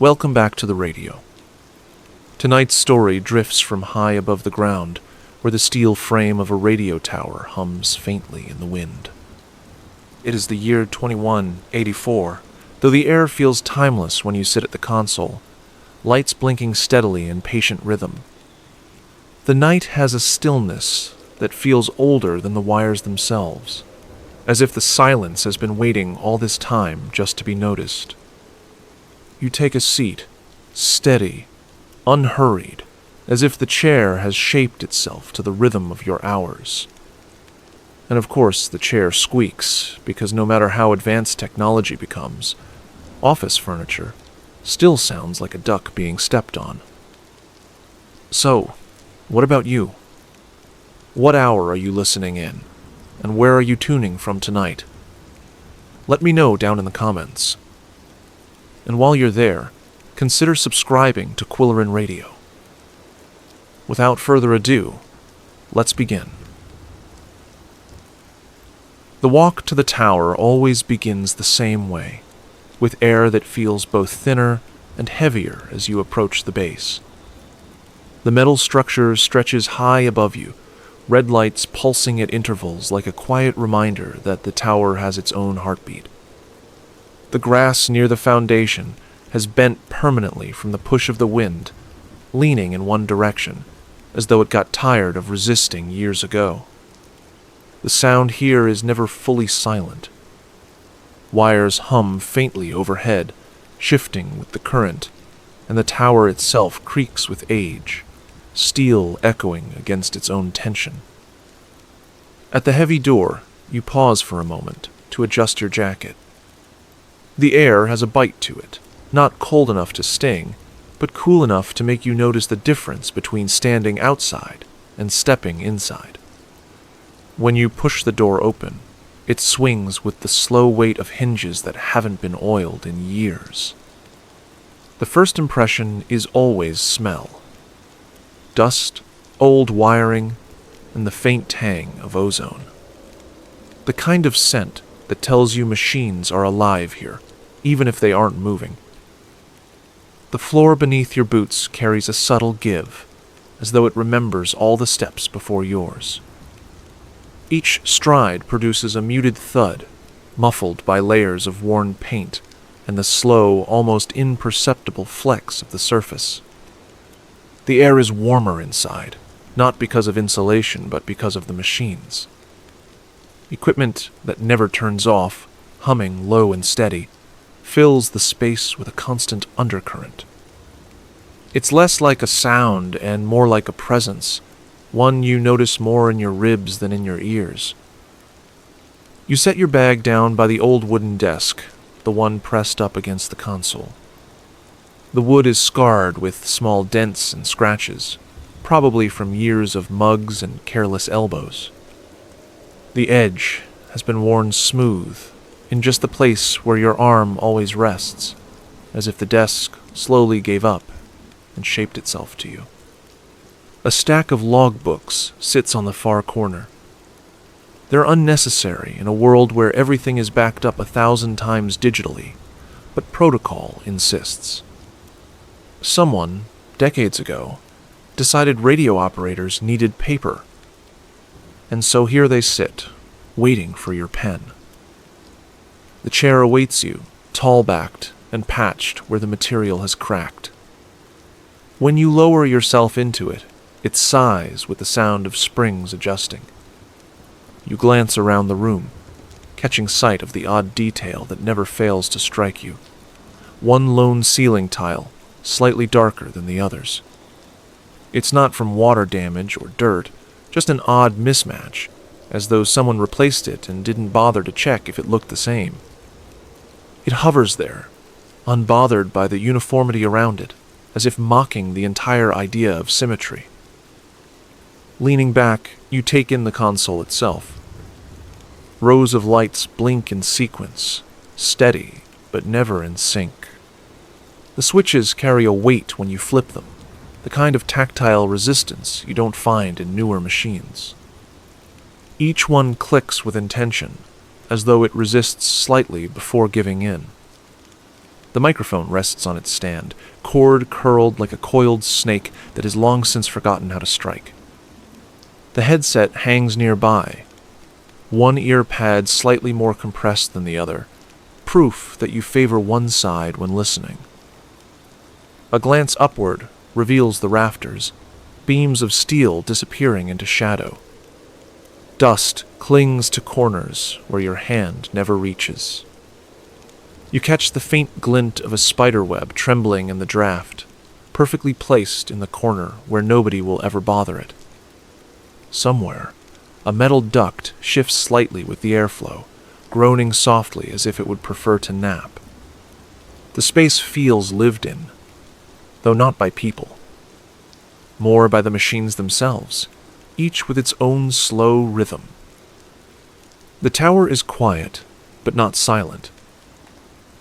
Welcome back to the radio. Tonight's story drifts from high above the ground, where the steel frame of a radio tower hums faintly in the wind. It is the year 2184, though the air feels timeless when you sit at the console, lights blinking steadily in patient rhythm. The night has a stillness that feels older than the wires themselves, as if the silence has been waiting all this time just to be noticed. You take a seat, steady, unhurried, as if the chair has shaped itself to the rhythm of your hours. And of course the chair squeaks, because no matter how advanced technology becomes, office furniture still sounds like a duck being stepped on. So, what about you? What hour are you listening in, and where are you tuning from tonight? Let me know down in the comments. And while you're there, consider subscribing to Quilloren Radio. Without further ado, let's begin. The walk to the tower always begins the same way, with air that feels both thinner and heavier as you approach the base. The metal structure stretches high above you, red lights pulsing at intervals like a quiet reminder that the tower has its own heartbeat. The grass near the foundation has bent permanently from the push of the wind, leaning in one direction, as though it got tired of resisting years ago. The sound here is never fully silent. Wires hum faintly overhead, shifting with the current, and the tower itself creaks with age, steel echoing against its own tension. At the heavy door, you pause for a moment to adjust your jacket. The air has a bite to it, not cold enough to sting, but cool enough to make you notice the difference between standing outside and stepping inside. When you push the door open, it swings with the slow weight of hinges that haven't been oiled in years. The first impression is always smell. Dust, old wiring, and the faint tang of ozone. The kind of scent that tells you machines are alive here, even if they aren't moving. The floor beneath your boots carries a subtle give, as though it remembers all the steps before yours. Each stride produces a muted thud, muffled by layers of worn paint and the slow, almost imperceptible flex of the surface. The air is warmer inside, not because of insulation, but because of the machines. Equipment that never turns off, humming low and steady, fills the space with a constant undercurrent. It's less like a sound and more like a presence, one you notice more in your ribs than in your ears. You set your bag down by the old wooden desk, the one pressed up against the console. The wood is scarred with small dents and scratches, probably from years of mugs and careless elbows. The edge has been worn smooth, in just the place where your arm always rests, as if the desk slowly gave up and shaped itself to you. A stack of logbooks sits on the far corner. They're unnecessary in a world where everything is backed up 1,000 times digitally, but protocol insists. Someone, decades ago, decided radio operators needed paper. And so here they sit, waiting for your pen. The chair awaits you, tall-backed and patched where the material has cracked. When you lower yourself into it, it sighs with the sound of springs adjusting. You glance around the room, catching sight of the odd detail that never fails to strike you. One lone ceiling tile, slightly darker than the others. It's not from water damage or dirt, just an odd mismatch, as though someone replaced it and didn't bother to check if it looked the same. It hovers there, unbothered by the uniformity around it, as if mocking the entire idea of symmetry. Leaning back, you take in the console itself. Rows of lights blink in sequence, steady but never in sync. The switches carry a weight when you flip them, the kind of tactile resistance you don't find in newer machines. Each one clicks with intention, as though it resists slightly before giving in. The microphone rests on its stand, cord curled like a coiled snake that has long since forgotten how to strike. The headset hangs nearby, one ear pad slightly more compressed than the other, proof that you favor one side when listening. A glance upward reveals the rafters, beams of steel disappearing into shadow. Dust clings to corners where your hand never reaches. You catch the faint glint of a spiderweb trembling in the draft, perfectly placed in the corner where nobody will ever bother it. Somewhere, a metal duct shifts slightly with the airflow, groaning softly as if it would prefer to nap. The space feels lived in, though not by people. More by the machines themselves, each with its own slow rhythm. The tower is quiet, but not silent.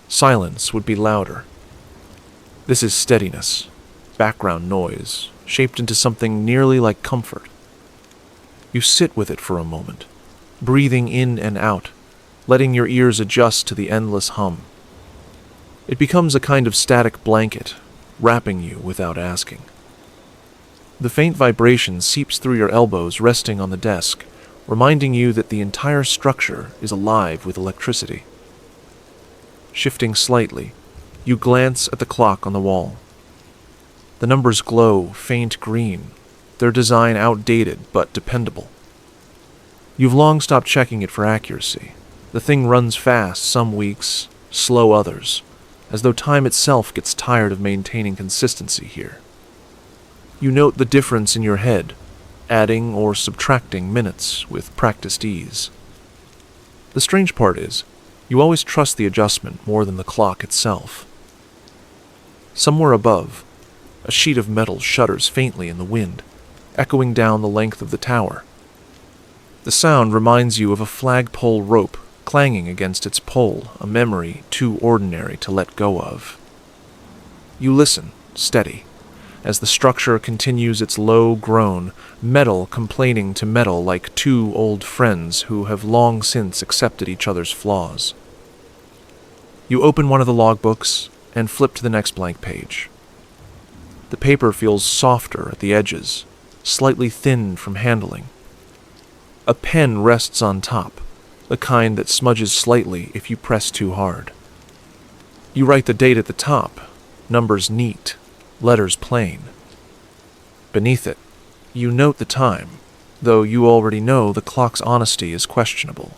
Silence would be louder. This is steadiness, background noise, shaped into something nearly like comfort. You sit with it for a moment, breathing in and out, letting your ears adjust to the endless hum. It becomes a kind of static blanket, wrapping you without asking. The faint vibration seeps through your elbows resting on the desk, reminding you that the entire structure is alive with electricity. Shifting slightly, you glance at the clock on the wall. The numbers glow faint green, their design outdated but dependable. You've long stopped checking it for accuracy. The thing runs fast some weeks, slow others, as though time itself gets tired of maintaining consistency here. You note the difference in your head, adding or subtracting minutes with practiced ease. The strange part is, you always trust the adjustment more than the clock itself. Somewhere above, a sheet of metal shudders faintly in the wind, echoing down the length of the tower. The sound reminds you of a flagpole rope clanging against its pole, a memory too ordinary to let go of. You listen, steady, as the structure continues its low groan, metal complaining to metal like two old friends who have long since accepted each other's flaws. You open one of the logbooks and flip to the next blank page. The paper feels softer at the edges, slightly thinned from handling. A pen rests on top, the kind that smudges slightly if you press too hard. You write the date at the top, numbers neat, letters plain. Beneath it, you note the time, though you already know the clock's honesty is questionable.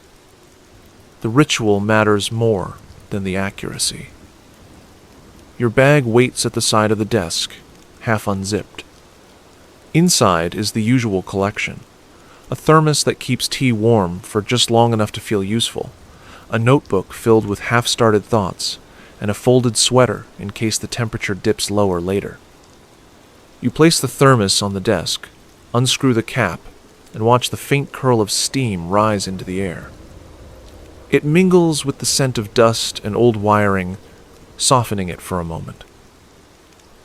The ritual matters more than the accuracy. Your bag waits at the side of the desk, half unzipped. Inside is the usual collection: a thermos that keeps tea warm for just long enough to feel useful, a notebook filled with half-started thoughts, and a folded sweater in case the temperature dips lower later. You place the thermos on the desk, unscrew the cap, and watch the faint curl of steam rise into the air. It mingles with the scent of dust and old wiring, softening it for a moment.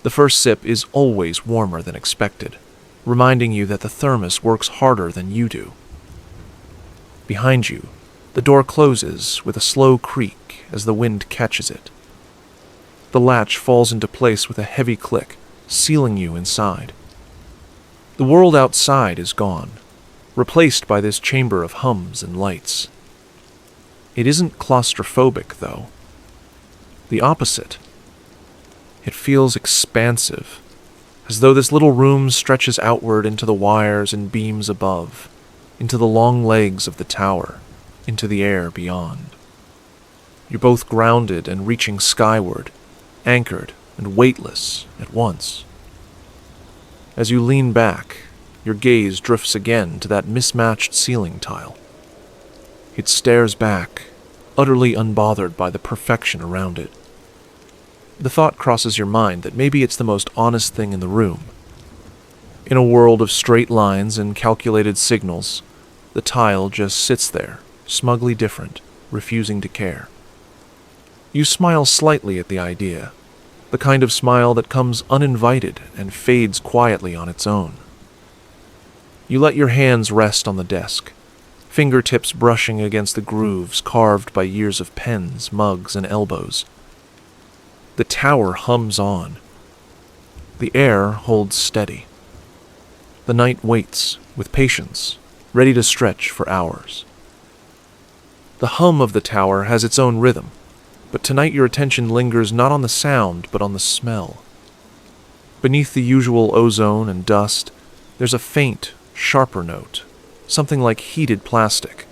The first sip is always warmer than expected, reminding you that the thermos works harder than you do. Behind you, the door closes with a slow creak as the wind catches it. The latch falls into place with a heavy click, sealing you inside. The world outside is gone, replaced by this chamber of hums and lights. It isn't claustrophobic, though. The opposite. It feels expansive, as though this little room stretches outward into the wires and beams above, into the long legs of the tower, into the air beyond. You're both grounded and reaching skyward, anchored and weightless at once. As you lean back, your gaze drifts again to that mismatched ceiling tile. It stares back, utterly unbothered by the perfection around it. The thought crosses your mind that maybe it's the most honest thing in the room. In a world of straight lines and calculated signals, the tile just sits there, smugly different, refusing to care. You smile slightly at the idea, the kind of smile that comes uninvited and fades quietly on its own. You let your hands rest on the desk, fingertips brushing against the grooves carved by years of pens, mugs, and elbows. The tower hums on. The air holds steady. The night waits, with patience, ready to stretch for hours. The hum of the tower has its own rhythm, but tonight your attention lingers not on the sound, but on the smell. Beneath the usual ozone and dust, there's a faint, sharper note, something like heated plastic.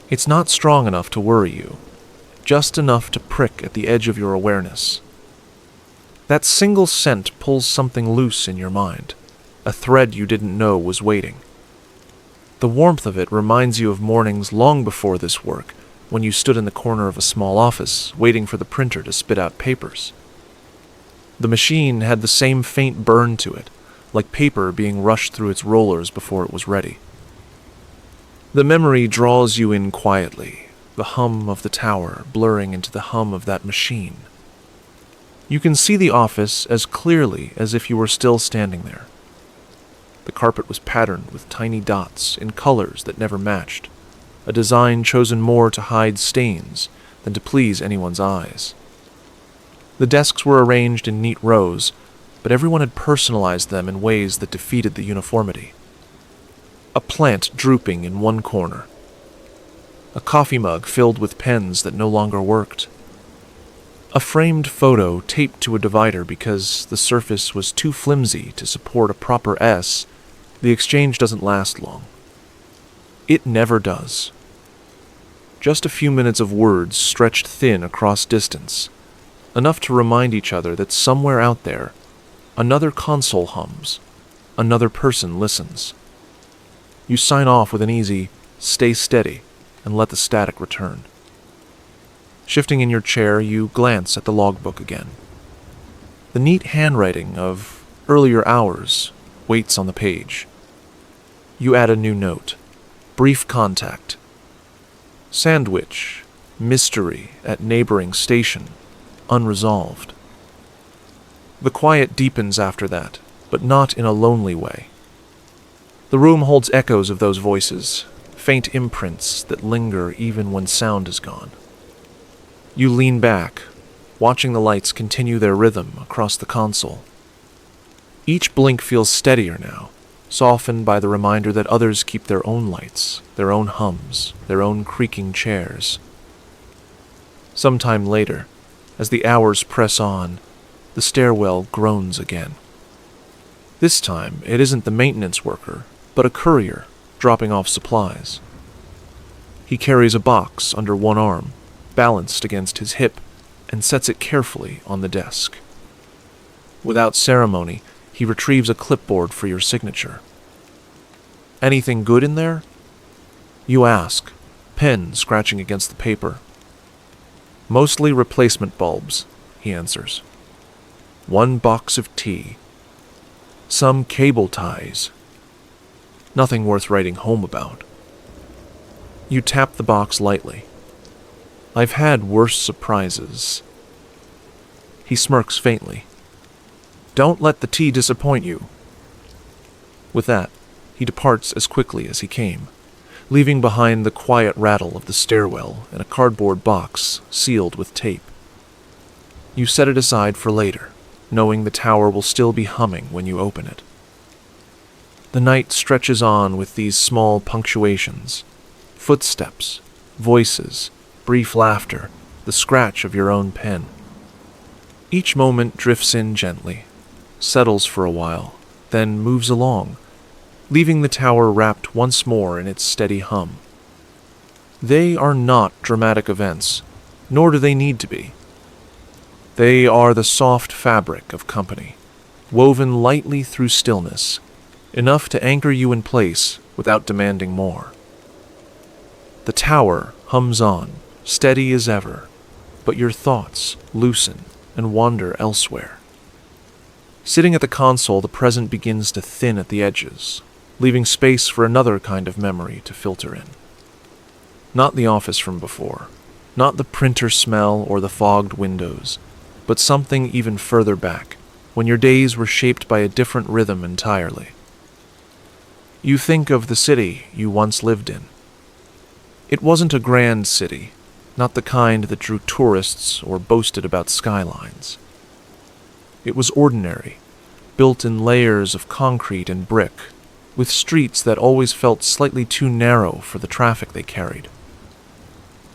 It's not strong enough to worry you, just enough to prick at the edge of your awareness. That single scent pulls something loose in your mind, a thread you didn't know was waiting. The warmth of it reminds you of mornings long before this work, when you stood in the corner of a small office, waiting for the printer to spit out papers. The machine had the same faint burn to it, like paper being rushed through its rollers before it was ready. The memory draws you in quietly, the hum of the tower blurring into the hum of that machine. You can see the office as clearly as if you were still standing there. The carpet was patterned with tiny dots in colors that never matched, a design chosen more to hide stains than to please anyone's eyes. The desks were arranged in neat rows, but everyone had personalized them in ways that defeated the uniformity. A plant drooping in one corner. A coffee mug filled with pens that no longer worked. A framed photo taped to a divider because the surface was too flimsy to support a proper S. The exchange doesn't last long. It never does. Just a few minutes of words stretched thin across distance, enough to remind each other that somewhere out there, another console hums, another person listens. You sign off with an easy, stay steady, and let the static return. Shifting in your chair, you glance at the logbook again. The neat handwriting of earlier hours waits on the page. You add a new note. Brief contact. Sandwich. Mystery at neighboring station. Unresolved. The quiet deepens after that, but not in a lonely way. The room holds echoes of those voices, faint imprints that linger even when sound is gone. You lean back, watching the lights continue their rhythm across the console. Each blink feels steadier now, softened by the reminder that others keep their own lights, their own hums, their own creaking chairs. Sometime later, as the hours press on, the stairwell groans again. This time, it isn't the maintenance worker, but a courier dropping off supplies. He carries a box under one arm, balanced against his hip, and sets it carefully on the desk. Without ceremony, he retrieves a clipboard for your signature. Anything good in there? You ask, pen scratching against the paper. Mostly replacement bulbs, he answers. 1 box of tea. Some cable ties. Nothing worth writing home about. You tap the box lightly. I've had worse surprises. He smirks faintly. Don't let the tea disappoint you. With that, he departs as quickly as he came, leaving behind the quiet rattle of the stairwell and a cardboard box sealed with tape. You set it aside for later, knowing the tower will still be humming when you open it. The night stretches on with these small punctuations, footsteps, voices, brief laughter, the scratch of your own pen. Each moment drifts in gently, settles for a while, then moves along, leaving the tower wrapped once more in its steady hum. They are not dramatic events, nor do they need to be. They are the soft fabric of company, woven lightly through stillness, enough to anchor you in place without demanding more. The tower hums on, steady as ever, but your thoughts loosen and wander elsewhere. Sitting at the console, the present begins to thin at the edges, leaving space for another kind of memory to filter in. Not the office from before, not the printer smell or the fogged windows, but something even further back, when your days were shaped by a different rhythm entirely. You think of the city you once lived in. It wasn't a grand city, not the kind that drew tourists or boasted about skylines. It was ordinary, built in layers of concrete and brick, with streets that always felt slightly too narrow for the traffic they carried.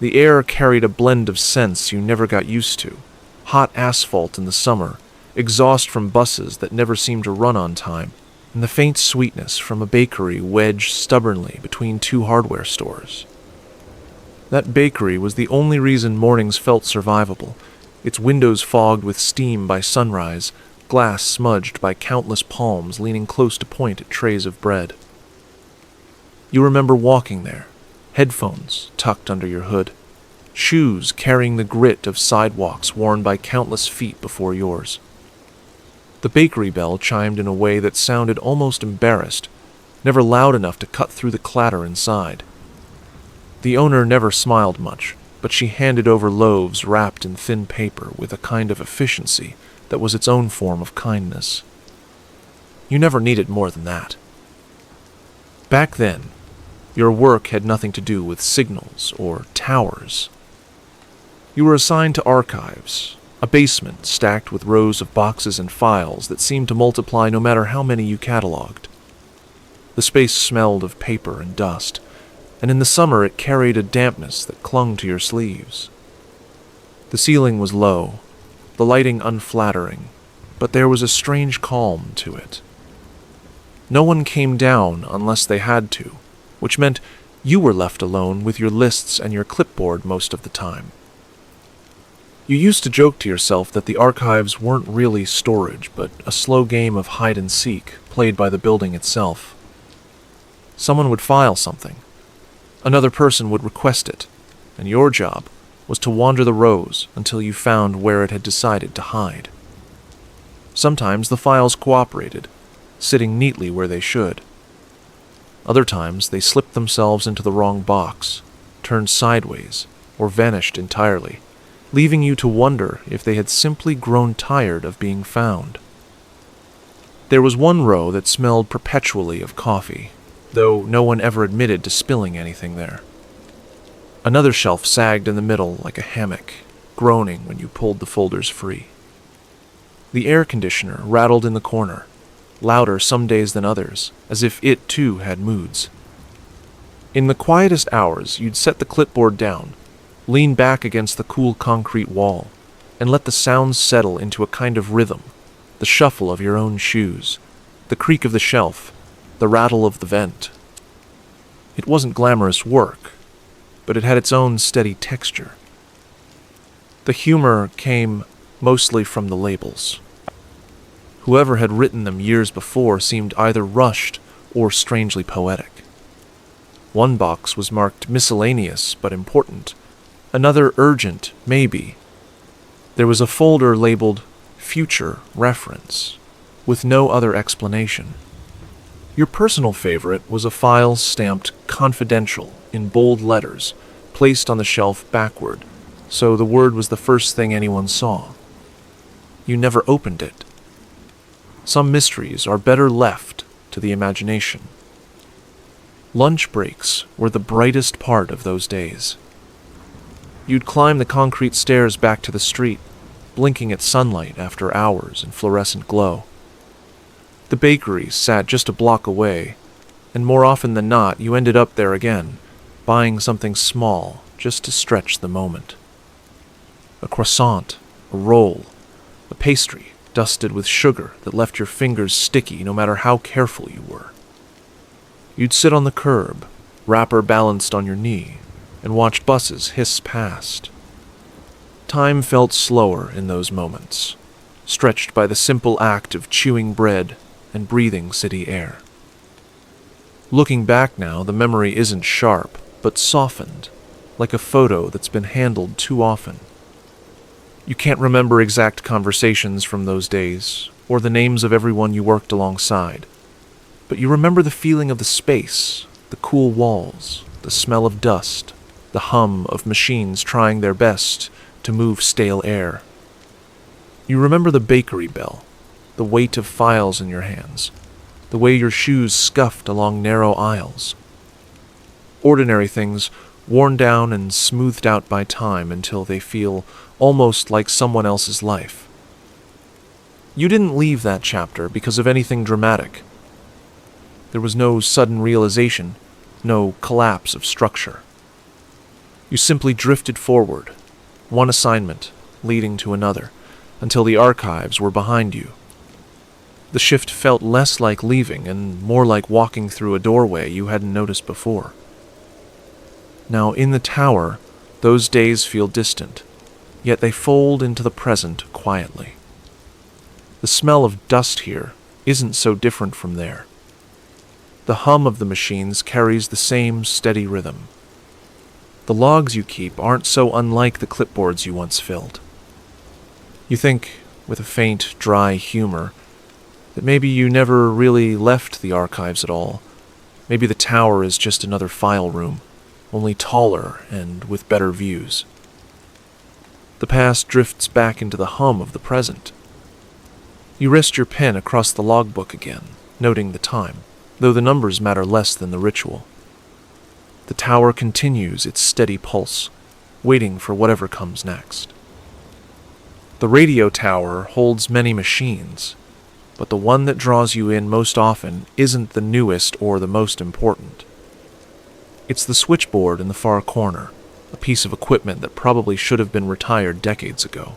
The air carried a blend of scents you never got used to: hot asphalt in the summer, exhaust from buses that never seemed to run on time, and the faint sweetness from a bakery wedged stubbornly between two hardware stores. That bakery was the only reason mornings felt survivable, its windows fogged with steam by sunrise, glass smudged by countless palms leaning close to point at trays of bread. You remember walking there, headphones tucked under your hood, shoes carrying the grit of sidewalks worn by countless feet before yours. The bakery bell chimed in a way that sounded almost embarrassed, never loud enough to cut through the clatter inside. The owner never smiled much, but she handed over loaves wrapped in thin paper with a kind of efficiency that was its own form of kindness. You never needed more than that. Back then, your work had nothing to do with signals or towers. You were assigned to archives, a basement stacked with rows of boxes and files that seemed to multiply no matter how many you cataloged. The space smelled of paper and dust, and in the summer it carried a dampness that clung to your sleeves. The ceiling was low, the lighting unflattering, but there was a strange calm to it. No one came down unless they had to, which meant you were left alone with your lists and your clipboard most of the time. You used to joke to yourself that the archives weren't really storage, but a slow game of hide-and-seek played by the building itself. Someone would file something. Another person would request it, and your job was to wander the rows until you found where it had decided to hide. Sometimes the files cooperated, sitting neatly where they should. Other times they slipped themselves into the wrong box, turned sideways, or vanished entirely, leaving you to wonder if they had simply grown tired of being found. There was one row that smelled perpetually of coffee, though no one ever admitted to spilling anything there. Another shelf sagged in the middle like a hammock, groaning when you pulled the folders free. The air conditioner rattled in the corner, louder some days than others, as if it too had moods. In the quietest hours, you'd set the clipboard down, lean back against the cool concrete wall, and let the sounds settle into a kind of rhythm, the shuffle of your own shoes, the creak of the shelf, the rattle of the vent. It wasn't glamorous work, but it had its own steady texture. The humor came mostly from the labels. Whoever had written them years before seemed either rushed or strangely poetic. One box was marked miscellaneous but important, another urgent, maybe. There was a folder labeled Future Reference, with no other explanation. Your personal favorite was a file stamped Confidential in bold letters, placed on the shelf backward, so the word was the first thing anyone saw. You never opened it. Some mysteries are better left to the imagination. Lunch breaks were the brightest part of those days. You'd climb the concrete stairs back to the street, blinking at sunlight after hours in fluorescent glow. The bakery sat just a block away, and more often than not you ended up there again, buying something small just to stretch the moment. A croissant, a roll, a pastry dusted with sugar that left your fingers sticky no matter how careful you were. You'd sit on the curb, wrapper balanced on your knee, and watch buses hiss past. Time felt slower in those moments, stretched by the simple act of chewing bread and breathing city air. Looking back now, the memory isn't sharp, but softened, like a photo that's been handled too often. You can't remember exact conversations from those days, or the names of everyone you worked alongside, but you remember the feeling of the space, the cool walls, the smell of dust, the hum of machines trying their best to move stale air. You remember the bakery bell, the weight of files in your hands, the way your shoes scuffed along narrow aisles. Ordinary things worn down and smoothed out by time until they feel almost like someone else's life. You didn't leave that chapter because of anything dramatic. There was no sudden realization, no collapse of structure. You simply drifted forward, one assignment leading to another, until the archives were behind you. The shift felt less like leaving and more like walking through a doorway you hadn't noticed before. Now, in the tower, those days feel distant, yet they fold into the present quietly. The smell of dust here isn't so different from there. The hum of the machines carries the same steady rhythm. The logs you keep aren't so unlike the clipboards you once filled. You think, with a faint, dry humor, that maybe you never really left the archives at all. Maybe the tower is just another file room, only taller and with better views. The past drifts back into the hum of the present. You rest your pen across the logbook again, noting the time, though the numbers matter less than the ritual. The tower continues its steady pulse, waiting for whatever comes next. The radio tower holds many machines, but the one that draws you in most often isn't the newest or the most important. It's the switchboard in the far corner, a piece of equipment that probably should have been retired decades ago.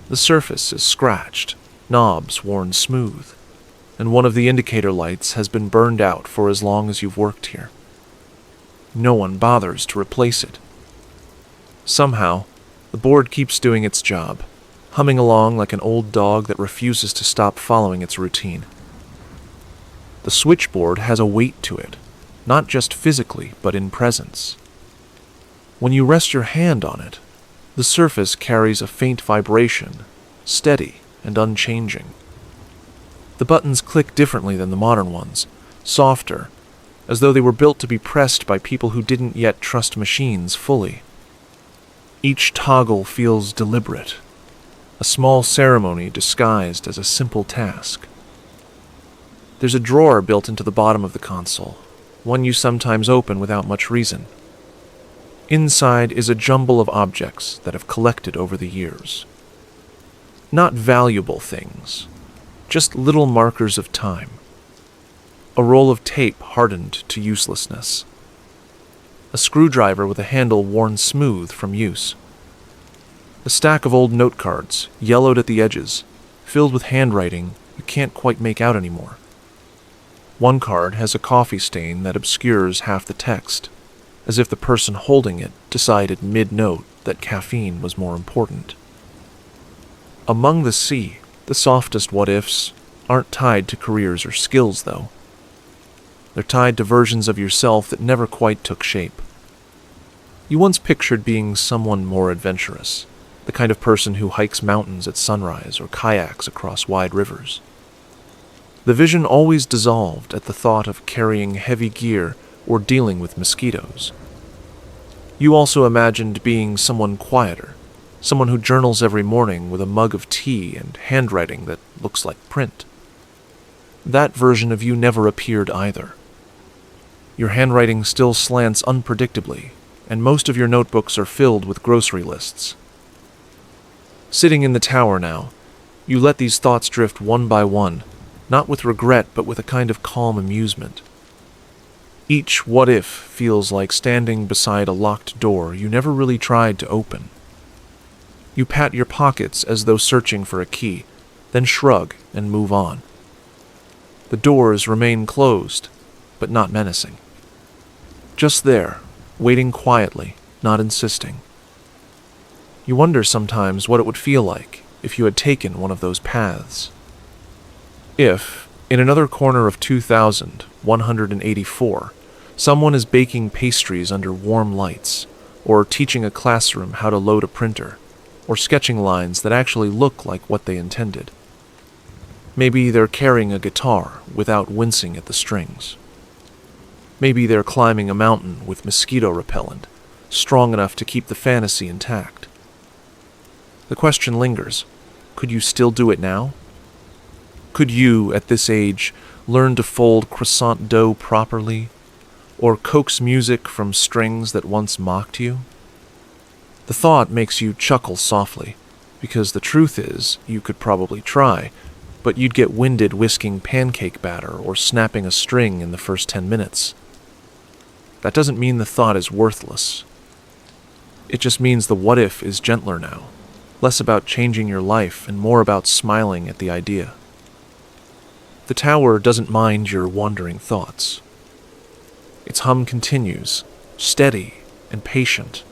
The surface is scratched, knobs worn smooth, and one of the indicator lights has been burned out for as long as you've worked here. No one bothers to replace it. Somehow, the board keeps doing its job, humming along like an old dog that refuses to stop following its routine. The switchboard has a weight to it, not just physically, but in presence. When you rest your hand on it, the surface carries a faint vibration, steady and unchanging. The buttons click differently than the modern ones, softer, as though they were built to be pressed by people who didn't yet trust machines fully. Each toggle feels deliberate, a small ceremony disguised as a simple task. There's a drawer built into the bottom of the console, one you sometimes open without much reason. Inside is a jumble of objects that have collected over the years. Not valuable things, just little markers of time. A roll of tape hardened to uselessness. A screwdriver with a handle worn smooth from use. A stack of old note cards, yellowed at the edges, filled with handwriting you can't quite make out anymore. One card has a coffee stain that obscures half the text, as if the person holding it decided mid-note that caffeine was more important. Among the sea, the softest what-ifs aren't tied to careers or skills, though. They're tied to versions of yourself that never quite took shape. You once pictured being someone more adventurous, the kind of person who hikes mountains at sunrise or kayaks across wide rivers. The vision always dissolved at the thought of carrying heavy gear or dealing with mosquitoes. You also imagined being someone quieter, someone who journals every morning with a mug of tea and handwriting that looks like print. That version of you never appeared either. Your handwriting still slants unpredictably, and most of your notebooks are filled with grocery lists. Sitting in the tower now, you let these thoughts drift one by one, not with regret but with a kind of calm amusement. Each what-if feels like standing beside a locked door you never really tried to open. You pat your pockets as though searching for a key, then shrug and move on. The doors remain closed, but not menacing. Just there, waiting quietly, not insisting. You wonder sometimes what it would feel like if you had taken one of those paths. If, in another corner of 2184, someone is baking pastries under warm lights, or teaching a classroom how to load a printer, or sketching lines that actually look like what they intended. Maybe they're carrying a guitar without wincing at the strings. Maybe they're climbing a mountain with mosquito repellent, strong enough to keep the fantasy intact. The question lingers, could you still do it now? Could you, at this age, learn to fold croissant dough properly, or coax music from strings that once mocked you? The thought makes you chuckle softly, because the truth is, you could probably try, but you'd get winded whisking pancake batter or snapping a string in the first 10 minutes. That doesn't mean the thought is worthless. It just means the what-if is gentler now, less about changing your life and more about smiling at the idea. The tower doesn't mind your wandering thoughts. Its hum continues, steady and patient,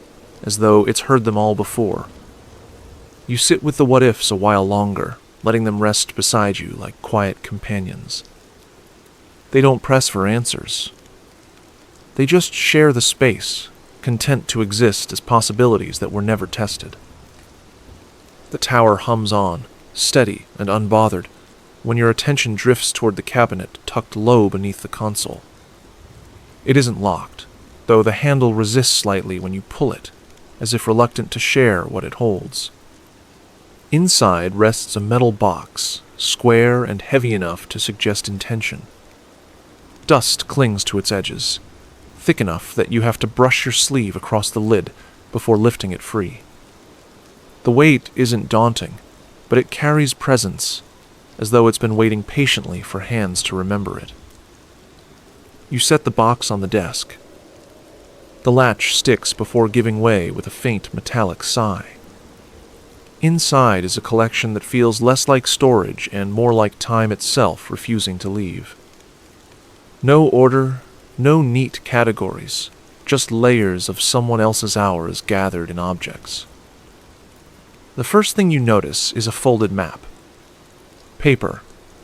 as though it's heard them all before. You sit with the what-ifs a while longer, letting them rest beside you like quiet companions. They don't press for answers. They just share the space, content to exist as possibilities that were never tested. The tower hums on, steady and unbothered, when your attention drifts toward the cabinet tucked low beneath the console. It isn't locked, though the handle resists slightly when you pull it, as if reluctant to share what it holds. Inside rests a metal box, square and heavy enough to suggest intention. Dust clings to its edges, thick enough that you have to brush your sleeve across the lid before lifting it free. The weight isn't daunting, but it carries presence, as though it's been waiting patiently for hands to remember it. You set the box on the desk. The latch sticks before giving way with a faint metallic sigh. Inside is a collection that feels less like storage and more like time itself refusing to leave. No order, no neat categories, just layers of someone else's hours gathered in objects. The first thing you notice is a folded map. Paper,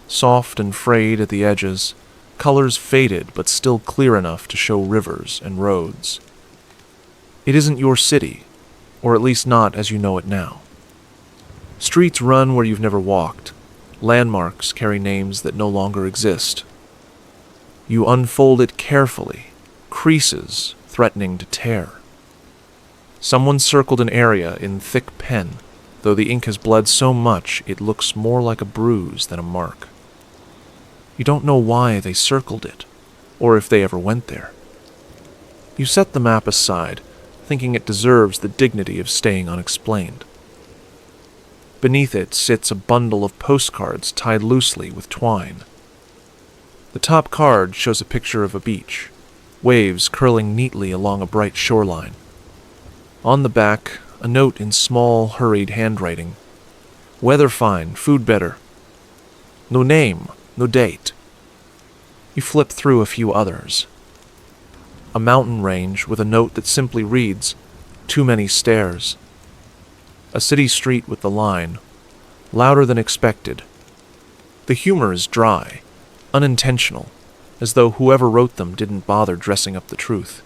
soft and frayed at the edges, colors faded but still clear enough to show rivers and roads. It isn't your city, or at least not as you know it now. Streets run where you've never walked. Landmarks carry names that no longer exist. You unfold it carefully, creases threatening to tear. Someone circled an area in thick pen, though the ink has bled so much it looks more like a bruise than a mark. You don't know why they circled it, or if they ever went there. You set the map aside, thinking it deserves the dignity of staying unexplained. Beneath it sits a bundle of postcards tied loosely with twine. The top card shows a picture of a beach, waves curling neatly along a bright shoreline. On the back, a note in small, hurried handwriting. Weather fine, food better. No name, no date. You flip through a few others. A mountain range with a note that simply reads, "Too many stairs." A city street with the line, "Louder than expected." The humor is dry, unintentional, as though whoever wrote them didn't bother dressing up the truth.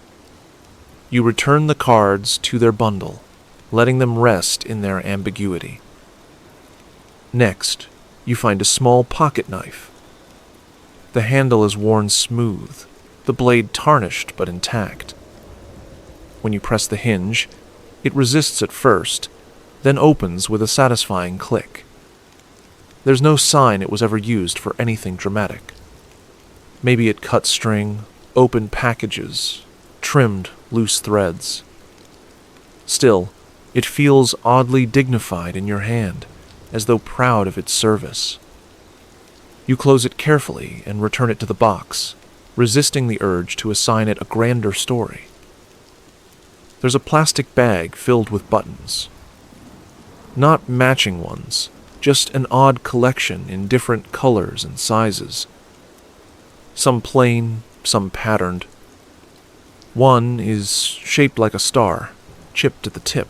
You return the cards to their bundle, letting them rest in their ambiguity. Next, you find a small pocket knife. The handle is worn smooth, the blade tarnished but intact. When you press the hinge, it resists at first, then opens with a satisfying click. There's no sign it was ever used for anything dramatic. Maybe it cut string, opened packages, trimmed loose threads. Still, it feels oddly dignified in your hand, as though proud of its service. You close it carefully and return it to the box, resisting the urge to assign it a grander story. There's a plastic bag filled with buttons. Not matching ones, just an odd collection in different colors and sizes. Some plain, some patterned. One is shaped like a star, chipped at the tip.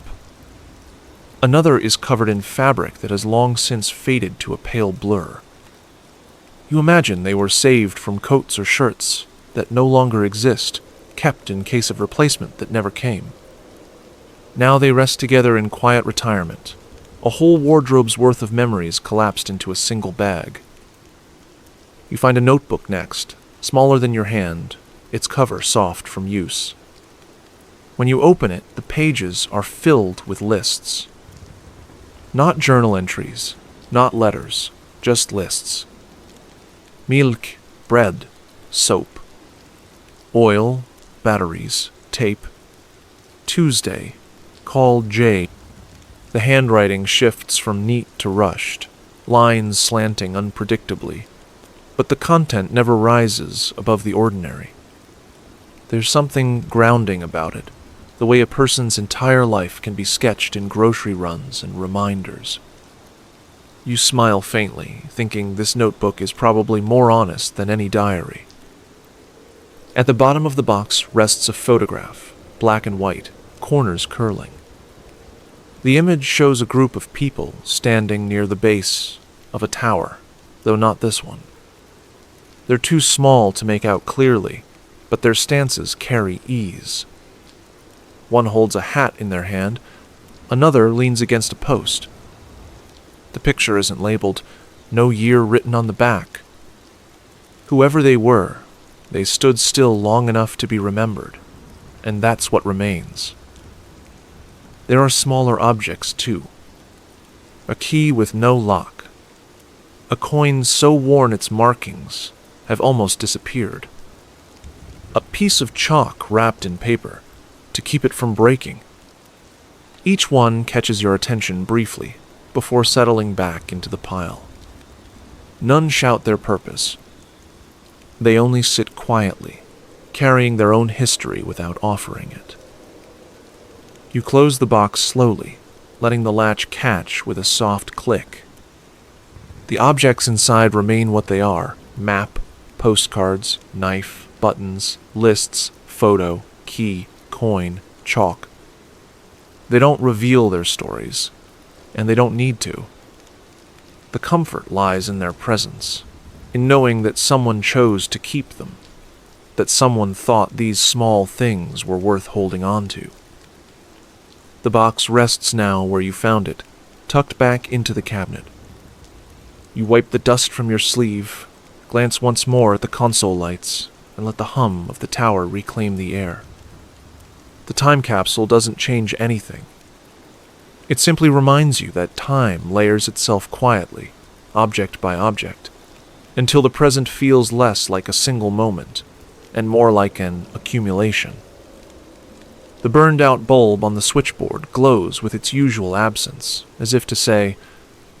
Another is covered in fabric that has long since faded to a pale blur. You imagine they were saved from coats or shirts that no longer exist, kept in case of replacement that never came. Now they rest together in quiet retirement, a whole wardrobe's worth of memories collapsed into a single bag. You find a notebook next, smaller than your hand, its cover soft from use. When you open it, the pages are filled with lists. Not journal entries, not letters, just lists. Milk, bread, soap. Oil, batteries, tape. Tuesday, call J. The handwriting shifts from neat to rushed, lines slanting unpredictably, but the content never rises above the ordinary. There's something grounding about it, the way a person's entire life can be sketched in grocery runs and reminders. You smile faintly, thinking this notebook is probably more honest than any diary. At the bottom of the box rests a photograph, black and white, corners curling. The image shows a group of people standing near the base of a tower, though not this one. They're too small to make out clearly, but their stances carry ease. One holds a hat in their hand, another leans against a post. The picture isn't labeled, no year written on the back. Whoever they were, they stood still long enough to be remembered, and that's what remains. There are smaller objects, too. A key with no lock. A coin so worn its markings have almost disappeared. A piece of chalk wrapped in paper to keep it from breaking. Each one catches your attention briefly before settling back into the pile. None shout their purpose. They only sit quietly, carrying their own history without offering it. You close the box slowly, letting the latch catch with a soft click. The objects inside remain what they are: map, postcards, knife, buttons, lists, photo, key, coin, chalk. They don't reveal their stories, and they don't need to. The comfort lies in their presence, in knowing that someone chose to keep them, that someone thought these small things were worth holding on to. The box rests now where you found it, tucked back into the cabinet. You wipe the dust from your sleeve, glance once more at the console lights, and let the hum of the tower reclaim the air. The time capsule doesn't change anything. It simply reminds you that time layers itself quietly, object by object, until the present feels less like a single moment, and more like an accumulation. The burned-out bulb on the switchboard glows with its usual absence, as if to say,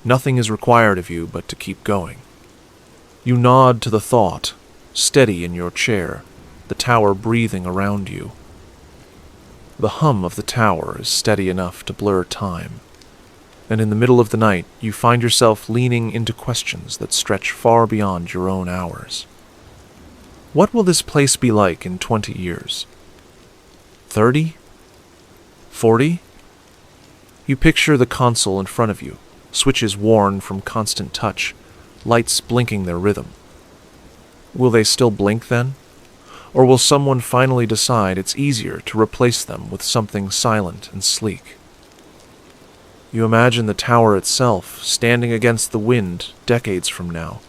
nothing is required of you but to keep going. You nod to the thought, steady in your chair, the tower breathing around you. The hum of the tower is steady enough to blur time, and in the middle of the night you find yourself leaning into questions that stretch far beyond your own hours. What will this place be like in 20 years? 30? 40? You picture the console in front of you, switches worn from constant touch, lights blinking their rhythm. Will they still blink then? Or will someone finally decide it's easier to replace them with something silent and sleek? You imagine the tower itself standing against the wind decades from now,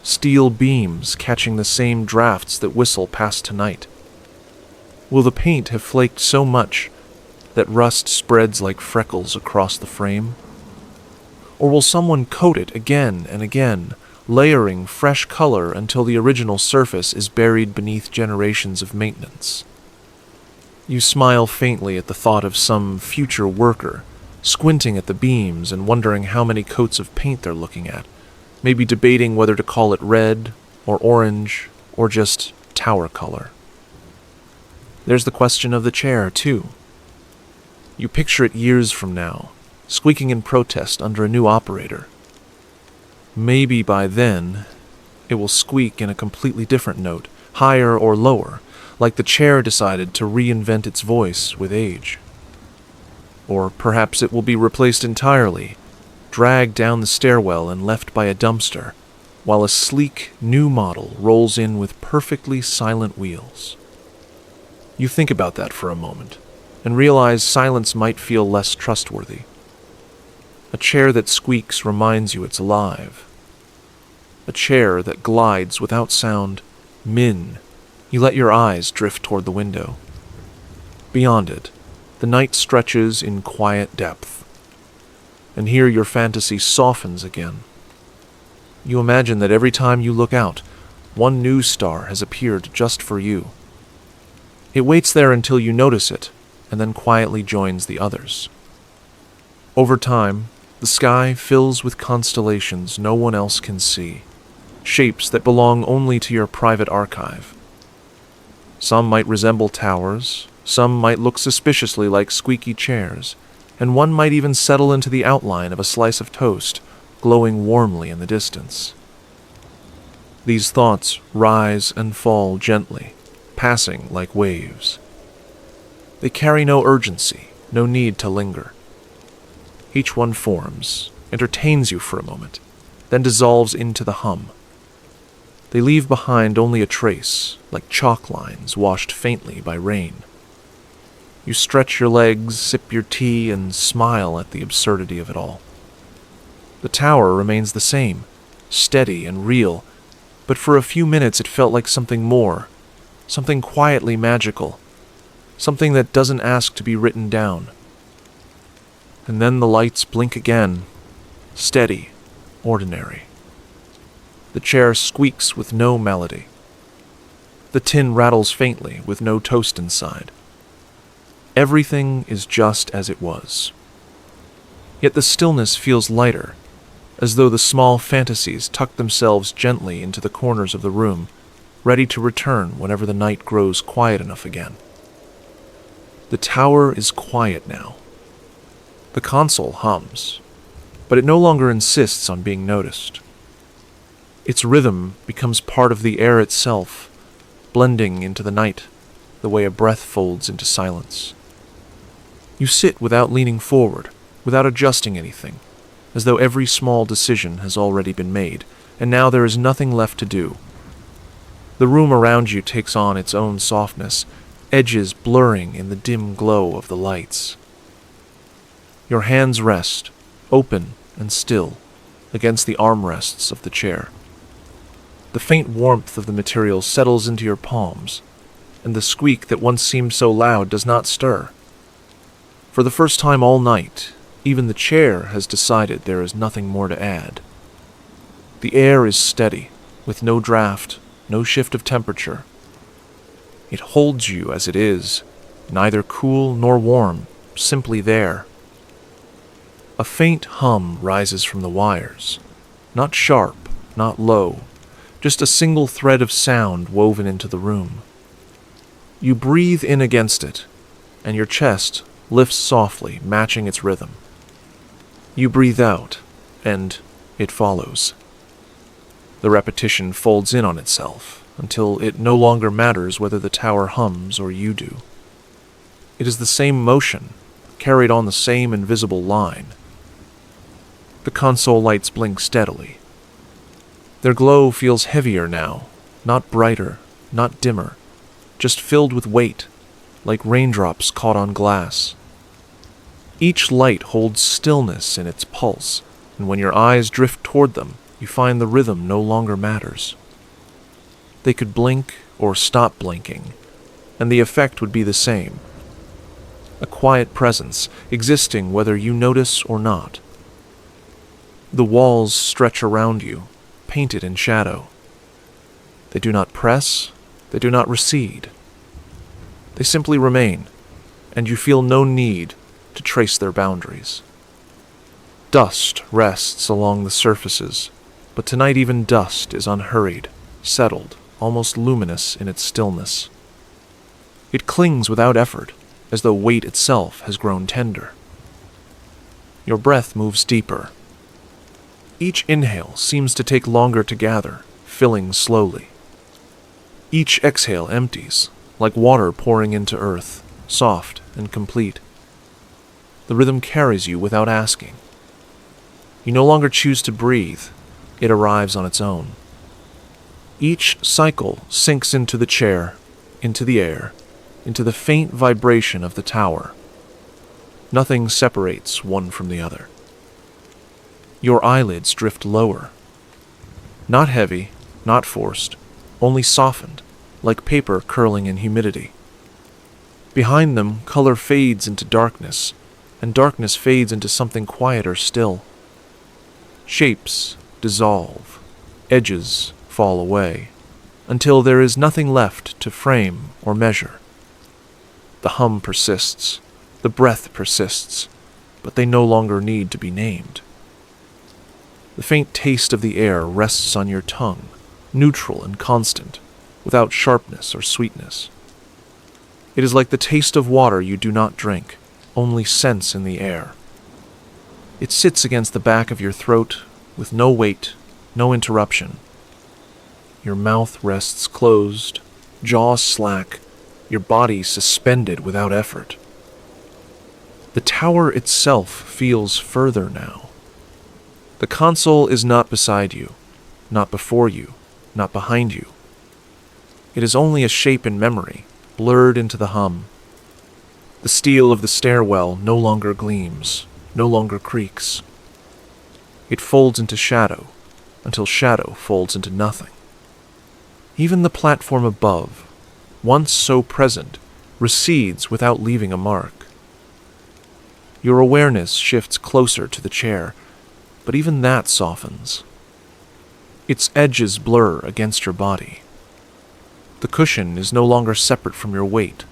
steel beams catching the same drafts that whistle past tonight. Will the paint have flaked so much that rust spreads like freckles across the frame? Or will someone coat it again and again, layering fresh color until the original surface is buried beneath generations of maintenance? You smile faintly at the thought of some future worker, squinting at the beams and wondering how many coats of paint they're looking at, maybe debating whether to call it red or orange or just tower color. There's the question of the chair, too. You picture it years from now, squeaking in protest under a new operator. Maybe by then, it will squeak in a completely different note, higher or lower, like the chair decided to reinvent its voice with age. Or perhaps it will be replaced entirely, dragged down the stairwell and left by a dumpster, while a sleek, new model rolls in with perfectly silent wheels. You think about that for a moment, and realize silence might feel less trustworthy. A chair that squeaks reminds you it's alive. A chair that glides without sound, you let your eyes drift toward the window. Beyond it, the night stretches in quiet depth, and here your fantasy softens again. You imagine that every time you look out, one new star has appeared just for you. It waits there until you notice it, and then quietly joins the others. Over time, the sky fills with constellations no one else can see, shapes that belong only to your private archive. Some might resemble towers, some might look suspiciously like squeaky chairs, and one might even settle into the outline of a slice of toast, glowing warmly in the distance. These thoughts rise and fall gently, passing like waves. They carry no urgency, no need to linger. Each one forms, entertains you for a moment, then dissolves into the hum. They leave behind only a trace, like chalk lines washed faintly by rain. You stretch your legs, sip your tea, and smile at the absurdity of it all. The tower remains the same, steady and real, but for a few minutes it felt like something more, something quietly magical, something that doesn't ask to be written down. And then the lights blink again, steady, ordinary. The chair squeaks with no melody. The tin rattles faintly with no toast inside. Everything is just as it was. Yet the stillness feels lighter, as though the small fantasies tuck themselves gently into the corners of the room, ready to return whenever the night grows quiet enough again. The tower is quiet now. The console hums, but it no longer insists on being noticed. Its rhythm becomes part of the air itself, blending into the night, the way a breath folds into silence. You sit without leaning forward, without adjusting anything, as though every small decision has already been made, and now there is nothing left to do. The room around you takes on its own softness, edges blurring in the dim glow of the lights. Your hands rest, open and still, against the armrests of the chair. The faint warmth of the material settles into your palms, and the squeak that once seemed so loud does not stir. For the first time all night, even the chair has decided there is nothing more to add. The air is steady, with no draft, no shift of temperature. It holds you as it is, neither cool nor warm, simply there. A faint hum rises from the wires, not sharp, not low, just a single thread of sound woven into the room. You breathe in against it, and your chest lifts softly, matching its rhythm. You breathe out, and it follows. The repetition folds in on itself, until it no longer matters whether the tower hums or you do. It is the same motion, carried on the same invisible line. The console lights blink steadily. Their glow feels heavier now, not brighter, not dimmer, just filled with weight, like raindrops caught on glass. Each light holds stillness in its pulse, and when your eyes drift toward them, you find the rhythm no longer matters. They could blink or stop blinking, and the effect would be the same. A quiet presence, existing whether you notice or not. The walls stretch around you, painted in shadow. They do not press, they do not recede. They simply remain, and you feel no need to trace their boundaries. Dust rests along the surfaces, but tonight even dust is unhurried, settled, almost luminous in its stillness. It clings without effort, as though weight itself has grown tender. Your breath moves deeper. Each inhale seems to take longer to gather, filling slowly. Each exhale empties, like water pouring into earth, soft and complete. The rhythm carries you without asking. You no longer choose to breathe, it arrives on its own. Each cycle sinks into the chair, into the air, into the faint vibration of the tower. Nothing separates one from the other. Your eyelids drift lower. Not heavy, not forced, only softened, like paper curling in humidity. Behind them, color fades into darkness, and darkness fades into something quieter still. Shapes dissolve, edges fall away, until there is nothing left to frame or measure, The hum persists, the breath persists, but they no longer need to be named. The faint taste of the air rests on your tongue, neutral and constant, without sharpness or sweetness. It is like the taste of water you do not drink, only sense in the air. It sits against the back of your throat with no weight, no interruption. Your mouth rests closed, jaw slack, your body suspended without effort. The tower itself feels further now. The console is not beside you, not before you, not behind you. It is only a shape in memory, blurred into the hum. The steel of the stairwell no longer gleams, no longer creaks. It folds into shadow, until shadow folds into nothing. Even the platform above, once so present, recedes without leaving a mark. Your awareness shifts closer to the chair, but even that softens. Its edges blur against your body. The cushion is no longer separate from your weight.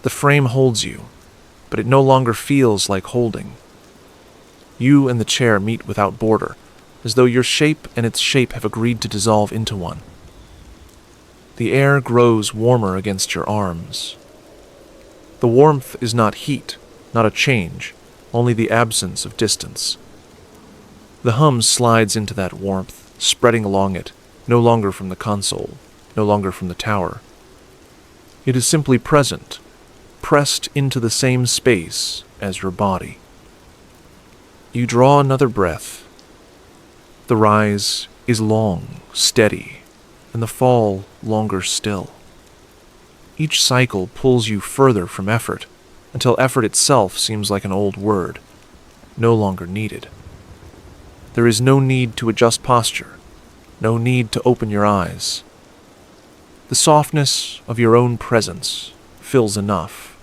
The frame holds you, but it no longer feels like holding. You and the chair meet without border, as though your shape and its shape have agreed to dissolve into one. The air grows warmer against your arms. The warmth is not heat, not a change, only the absence of distance. The hum slides into that warmth, spreading along it, no longer from the console, no longer from the tower. It is simply present, pressed into the same space as your body. You draw another breath. The rise is long, steady, and the fall longer still. Each cycle pulls you further from effort, until effort itself seems like an old word, no longer needed. There is no need to adjust posture, no need to open your eyes. The softness of your own presence fills enough.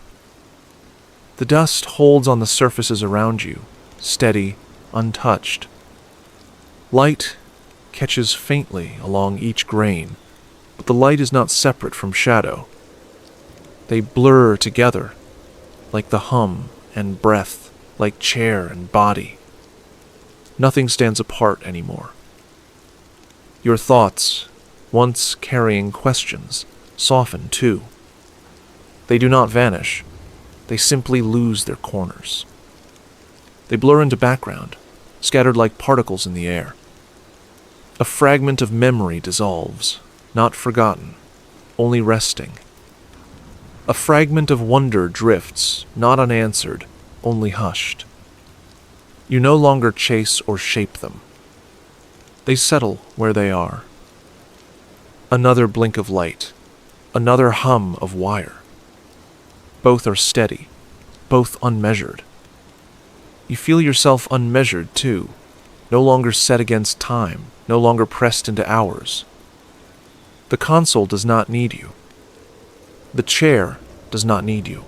The dust holds on the surfaces around you, steady, untouched. Light catches faintly along each grain, but the light is not separate from shadow. They blur together, like the hum and breath, like chair and body. Nothing stands apart anymore. Your thoughts, once carrying questions, soften too. They do not vanish. They simply lose their corners. They blur into background, scattered like particles in the air. A fragment of memory dissolves, not forgotten, only resting. A fragment of wonder drifts, not unanswered, only hushed. You no longer chase or shape them. They settle where they are. Another blink of light, another hum of wire. Both are steady, both unmeasured. You feel yourself unmeasured, too, no longer set against time, no longer pressed into hours. The console does not need you. The chair does not need you.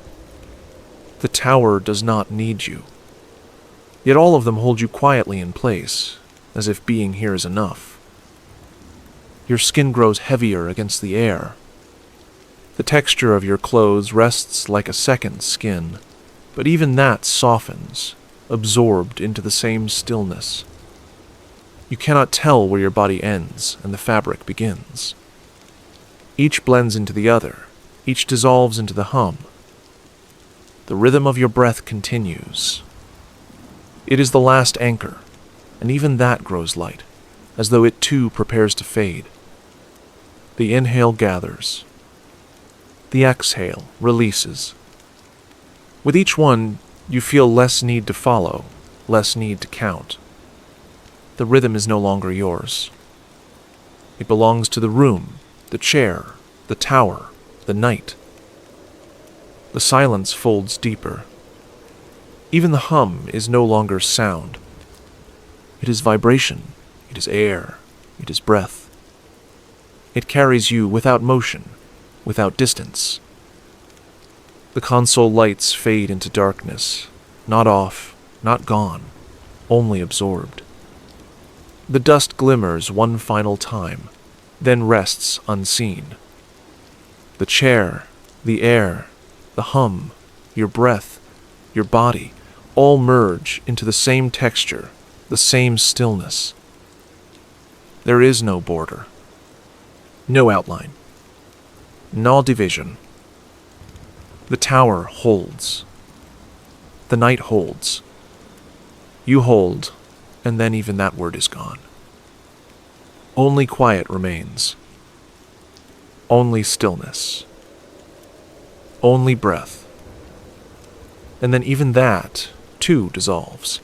The tower does not need you. Yet all of them hold you quietly in place, as if being here is enough. Your skin grows heavier against the air. The texture of your clothes rests like a second skin, but even that softens, absorbed into the same stillness. You cannot tell where your body ends and the fabric begins. Each blends into the other, each dissolves into the hum. The rhythm of your breath continues. It is the last anchor, and even that grows light, as though it too prepares to fade. The inhale gathers. The exhale releases. With each one, you feel less need to follow, less need to count. The rhythm is no longer yours. It belongs to the room, the chair, the tower, the night. The silence folds deeper. Even the hum is no longer sound. It is vibration, it is air, it is breath. It carries you without motion, without distance. The console lights fade into darkness, not off, not gone, only absorbed. The dust glimmers one final time, then rests unseen. The chair, the air, the hum, your breath, your body, all merge into the same texture, the same stillness. There is no border, no outline, no division. The tower holds. The night holds. You hold, and then even that word is gone. Only quiet remains. Only stillness. Only breath. And then even that, too, dissolves.